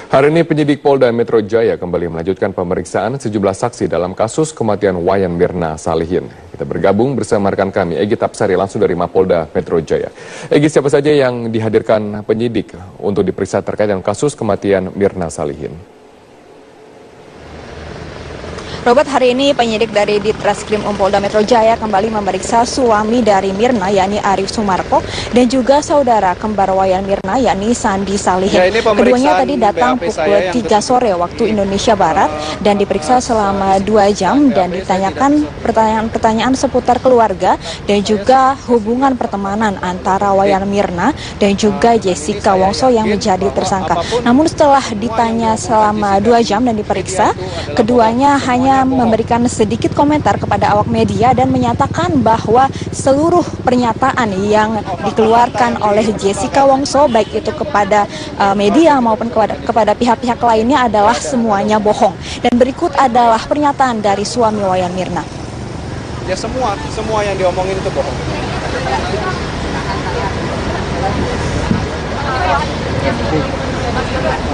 Hari ini penyidik Polda Metro Jaya kembali melanjutkan pemeriksaan sejumlah saksi dalam kasus kematian Wayan Mirna Salihin. Kita bergabung bersama rekan kami, Egy Tapsari, langsung dari Mapolda Metro Jaya. Egy, siapa saja yang dihadirkan penyidik untuk diperiksa terkait dengan kasus kematian Mirna Salihin? Robert, hari ini penyidik dari Ditreskrim Polda Metro Jaya kembali memeriksa suami dari Mirna, yakni Arif Sumarko, dan juga saudara kembar Wayan Mirna, yakni Sandi Salihin. Keduanya tadi datang pukul 3 sore waktu Indonesia Barat dan diperiksa selama 2 jam dan ditanyakan pertanyaan-pertanyaan seputar keluarga dan juga hubungan pertemanan antara Wayan Mirna dan juga Jessica Wongso yang menjadi tersangka. Namun setelah ditanya selama 2 jam dan diperiksa, keduanya hanya memberikan sedikit komentar kepada awak media dan menyatakan bahwa seluruh pernyataan yang dikeluarkan oleh Jessica Wongso, baik itu kepada media maupun kepada pihak-pihak lainnya, adalah semuanya bohong. Dan berikut adalah pernyataan dari suami Wayan Mirna. Ya semua yang diomongin itu bohong.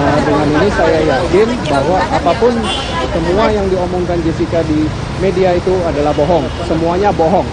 Dengan ini saya yakin bahwa apapun semua yang diomongkan Jessica di media itu adalah bohong, semuanya bohong.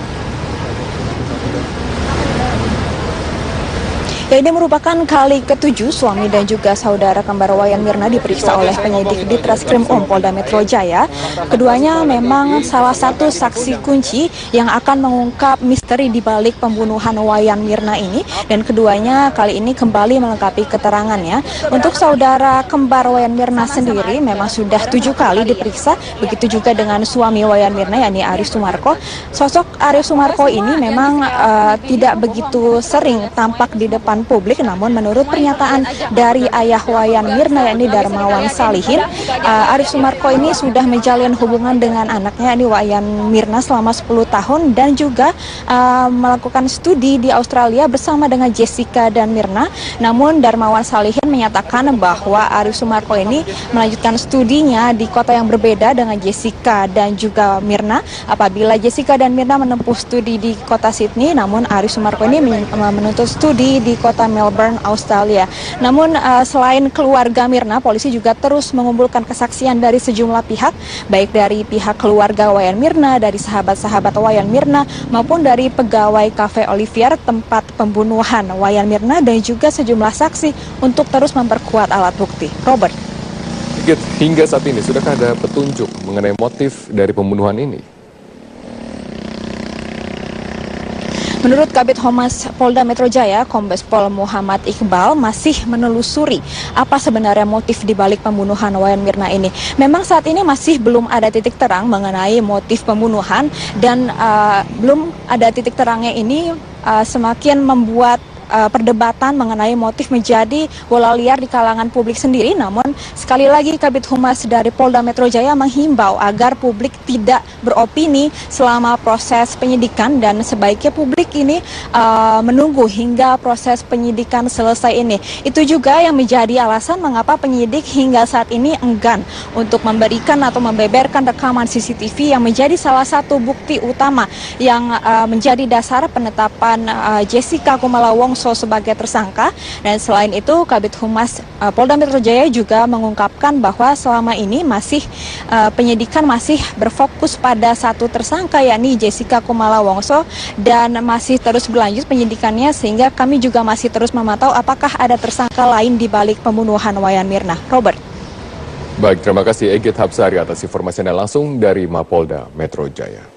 Ya, ini merupakan kali ke-7 suami dan juga saudara kembar Wayan Mirna diperiksa oleh penyidik Ditreskrim Polda Metro Jaya. Keduanya memang salah satu saksi kunci yang akan mengungkap misteri di balik pembunuhan Wayan Mirna ini, dan keduanya kali ini kembali melengkapi keterangannya. Untuk saudara kembar Wayan Mirna sendiri memang sudah 7 kali diperiksa, begitu juga dengan suami Wayan Mirna, yakni Arif Sumarko. Sosok Arif Sumarko ini memang tidak begitu sering tampak di depan publik, namun menurut pernyataan dari ayah Wayan Mirna, yakni Darmawan Salihin, Arif Sumarko ini sudah menjalin hubungan dengan anaknya, yakni Wayan Mirna, selama 10 tahun dan juga melakukan studi di Australia bersama dengan Jessica dan Mirna. Namun Darmawan Salihin menyatakan bahwa Arif Sumarko ini melanjutkan studinya di kota yang berbeda dengan Jessica dan juga Mirna. Apabila Jessica dan Mirna menempuh studi di kota Sydney, namun Arif Sumarko ini menuntut studi di kota Melbourne, Australia. Namun selain keluarga Mirna, polisi juga terus mengumpulkan kesaksian dari sejumlah pihak, baik dari pihak keluarga Wayan Mirna, dari sahabat-sahabat Wayan Mirna, maupun dari pegawai Cafe Olivier tempat pembunuhan Wayan Mirna, dan juga sejumlah saksi untuk terus memperkuat alat bukti. Robert. Hingga saat ini, sudahkah ada petunjuk mengenai motif dari pembunuhan ini? Menurut Kabid Humas Polda Metro Jaya, Kombes Pol Muhammad Iqbal masih menelusuri apa sebenarnya motif di balik pembunuhan Wayan Mirna ini. Memang saat ini masih belum ada titik terang mengenai motif pembunuhan, dan belum ada titik terangnya ini semakin membuat perdebatan mengenai motif menjadi bola liar di kalangan publik sendiri. Namun sekali lagi Kabid Humas dari Polda Metro Jaya menghimbau agar publik tidak beropini selama proses penyidikan, dan sebaiknya publik ini menunggu hingga proses penyidikan selesai ini. Itu juga yang menjadi alasan mengapa penyidik hingga saat ini enggan untuk memberikan atau membeberkan rekaman CCTV yang menjadi salah satu bukti utama yang menjadi dasar penetapan Jessica Kumala Wongso sebagai tersangka. Dan selain itu, Kabid Humas Polda Metro Jaya juga mengungkapkan bahwa selama ini penyidikan masih berfokus pada satu tersangka, yakni Jessica Kumala Wongso, dan masih terus berlanjut penyidikannya, sehingga kami juga masih terus memantau apakah ada tersangka lain di balik pembunuhan Wayan Mirna. Robert. Baik, terima kasih Egy Tapsari atas informasinya langsung dari Mapolda Metro Jaya.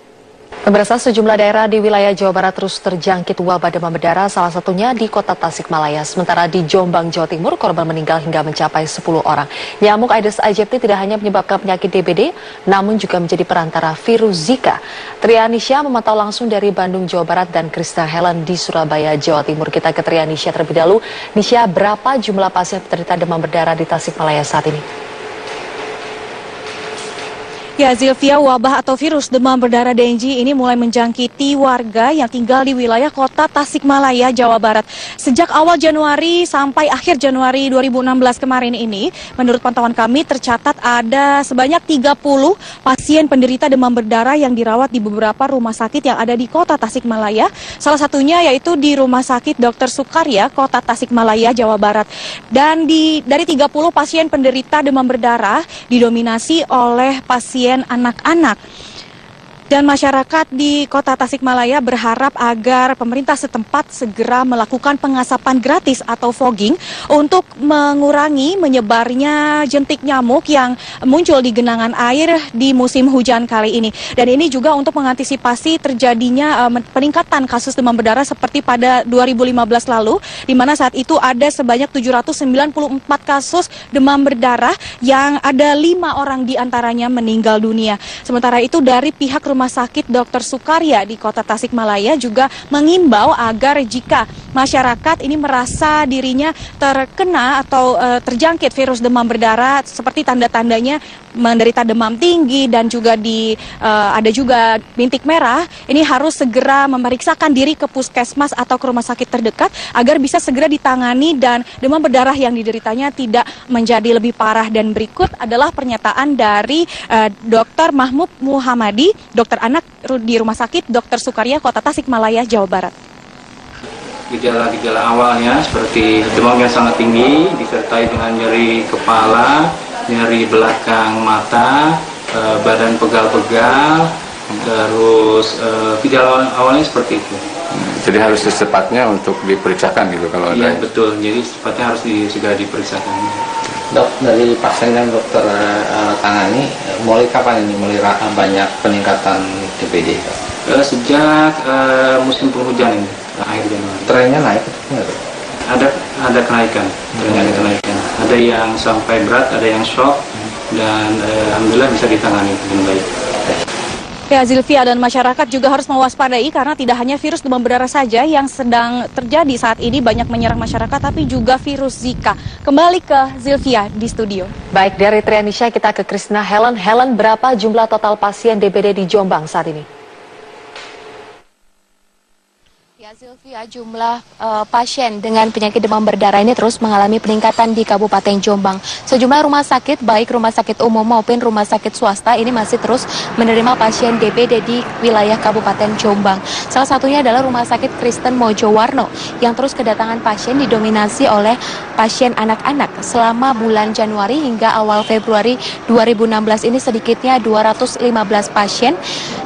Pemirsa, sejumlah daerah di wilayah Jawa Barat terus terjangkit wabah demam berdarah, salah satunya di kota Tasikmalaya. Sementara di Jombang, Jawa Timur, korban meninggal hingga mencapai 10 orang. Nyamuk Aedes aegypti tidak hanya menyebabkan penyakit DBD, namun juga menjadi perantara virus Zika. Trianisha memantau langsung dari Bandung, Jawa Barat, dan Krista Helen di Surabaya, Jawa Timur. Kita ke Trianisha terlebih dahulu. Nisha, berapa jumlah pasien penderita demam berdarah di Tasikmalaya saat ini? Ya, Zilvia, wabah atau virus demam berdarah Dengue ini mulai menjangkiti warga yang tinggal di wilayah kota Tasikmalaya, Jawa Barat. Sejak awal Januari sampai akhir Januari 2016 kemarin ini, menurut pantauan kami tercatat ada sebanyak 30 pasien penderita demam berdarah yang dirawat di beberapa rumah sakit yang ada di kota Tasikmalaya. Salah satunya yaitu di Rumah Sakit Dr. Sukarya, kota Tasikmalaya, Jawa Barat. Dan dari 30 pasien penderita demam berdarah didominasi oleh pasien anak-anak. Dan masyarakat di kota Tasikmalaya berharap agar pemerintah setempat segera melakukan pengasapan gratis atau fogging untuk mengurangi menyebarnya jentik nyamuk yang muncul di genangan air di musim hujan kali ini. Dan ini juga untuk mengantisipasi terjadinya peningkatan kasus demam berdarah seperti pada 2015 lalu, di mana saat itu ada sebanyak 794 kasus demam berdarah yang ada 5 orang diantaranya meninggal dunia. Sementara itu dari pihak Rumah Sakit Dr. Sukarya di kota Tasikmalaya juga mengimbau agar jika masyarakat ini merasa dirinya terkena atau terjangkit virus demam berdarah seperti tanda-tandanya menderita demam tinggi dan juga ada juga bintik merah, ini harus segera memeriksakan diri ke puskesmas atau ke rumah sakit terdekat agar bisa segera ditangani dan demam berdarah yang dideritanya tidak menjadi lebih parah. Dan berikut adalah pernyataan dari Dr. Mahmud Muhammadi, dokter anak di Rumah Sakit Dr. Sukarya, kota Tasikmalaya, Jawa Barat. Gejala-gejala awalnya seperti demam yang sangat tinggi disertai dengan nyeri kepala, nyeri belakang mata, badan pegal-pegal, terus gejala awalnya seperti itu. Jadi harus secepatnya untuk diperiksakan gitu kalau ada. Iya betul, jadi secepatnya harus segera diperiksakan. Dok, dari pasien yang dokter tangani, mulai kapan ini mulai banyak peningkatan DBD? Sejak musim penghujan ini, akhir Januari. Trennya naik? Ada kenaikan, trennya ada kenaikan. Ada yang sampai berat, ada yang shock, dan alhamdulillah bisa ditangani dengan baik. Ya, Zilvia, dan masyarakat juga harus mewaspadai karena tidak hanya virus demam berdarah saja yang sedang terjadi saat ini banyak menyerang masyarakat, tapi juga virus Zika. Kembali ke Zilvia di studio. Baik, dari Trianisha kita ke Krisna. Helen, berapa jumlah total pasien DBD di Jombang saat ini? Ya, Zilvia, jumlah pasien dengan penyakit demam berdarah ini terus mengalami peningkatan di Kabupaten Jombang. Sejumlah rumah sakit, baik rumah sakit umum maupun rumah sakit swasta, ini masih terus menerima pasien DBD di wilayah Kabupaten Jombang. Salah satunya adalah Rumah Sakit Kristen Mojowarno yang terus kedatangan pasien didominasi oleh pasien anak-anak. Selama bulan Januari hingga awal Februari 2016 ini sedikitnya 215 pasien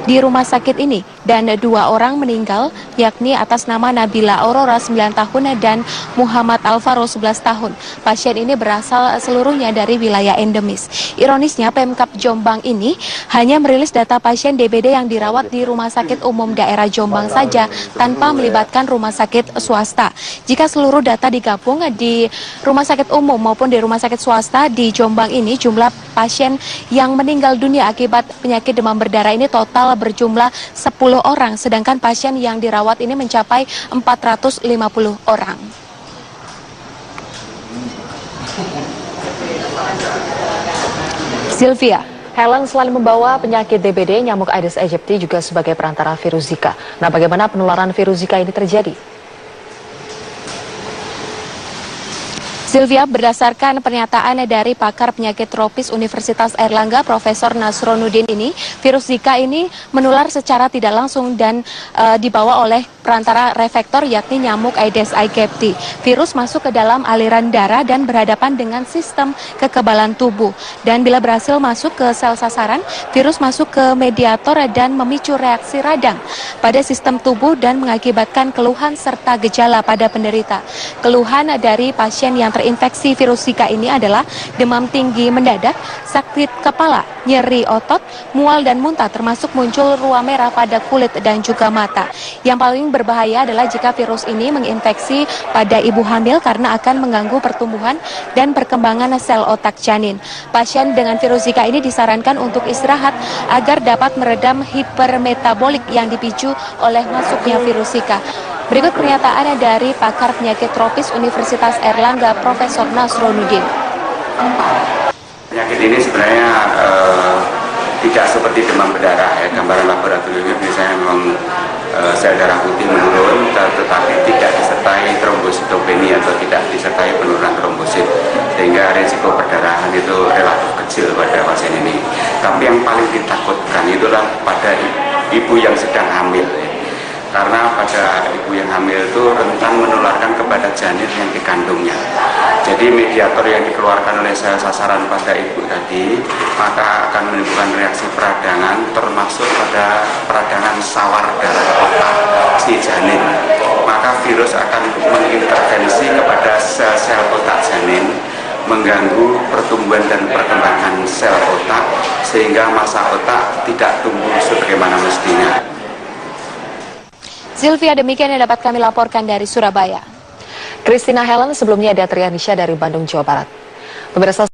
di rumah sakit ini dan 2 orang meninggal, yakni atas nama Nabila Aurora 9 tahun dan Muhammad Alvaro 11 tahun. Pasien ini berasal seluruhnya dari wilayah endemis. Ironisnya Pemkab Jombang ini hanya merilis data pasien DBD yang dirawat di Rumah Sakit Umum Daerah Jombang saja tanpa melibatkan rumah sakit swasta. Jika seluruh data digabung di rumah sakit umum maupun di rumah sakit swasta di Jombang ini, jumlah pasien yang meninggal dunia akibat penyakit demam berdarah ini total berjumlah 10 orang, sedangkan pasien yang dirawat ini mencapai 450 orang. Zilvia, Helen selain membawa penyakit DBD, nyamuk Aedes aegypti juga sebagai perantara virus Zika. Nah, bagaimana penularan virus Zika ini terjadi? Zilvia, berdasarkan pernyataan dari pakar penyakit tropis Universitas Airlangga, Profesor Nasronuddin ini, virus Zika ini menular secara tidak langsung dan dibawa oleh perantara refektor yakni nyamuk Aedes aegypti. Virus masuk ke dalam aliran darah dan berhadapan dengan sistem kekebalan tubuh. Dan bila berhasil masuk ke sel sasaran, virus masuk ke mediator dan memicu reaksi radang pada sistem tubuh dan mengakibatkan keluhan serta gejala pada penderita. Keluhan dari pasien yang terinfeksi virus Zika ini adalah demam tinggi mendadak, sakit kepala, nyeri otot, mual dan muntah, termasuk muncul ruam merah pada kulit dan juga mata. Yang paling berbahaya adalah jika virus ini menginfeksi pada ibu hamil karena akan mengganggu pertumbuhan dan perkembangan sel otak janin. Pasien dengan virus Zika ini disarankan untuk istirahat agar dapat meredam hipermetabolik yang dipicu oleh masuknya virus Zika. Berikut pernyataan dari pakar penyakit tropis Universitas Airlangga, Profesor Nasronuddin. Penyakit ini sebenarnya tidak seperti demam berdarah ya, gambaran laboratorium misalnya memang sel darah putih menurun, tetapi tidak disertai trombositopenia atau tidak disertai penurunan trombosit, sehingga risiko perdarahan itu relatif kecil pada pasien ini. Tapi yang paling ditakutkan itulah pada ibu yang sedang hamil ya. Karena pada ibu yang hamil itu rentan menularkan kepada janin yang dikandungnya. Jadi mediator yang dikeluarkan oleh sel sasaran pada ibu tadi maka akan menimbulkan reaksi peradangan, termasuk pada peradangan sawar darah otak si janin. Maka virus akan mengintervensi kepada sel-sel otak janin, mengganggu pertumbuhan dan perkembangan sel otak sehingga massa otak tidak tumbuh sebagaimana mestinya. Sylvia, demikian yang dapat kami laporkan dari Surabaya. Christina Helen, sebelumnya ada Trianisha dari Bandung, Jawa Barat. Pemirsa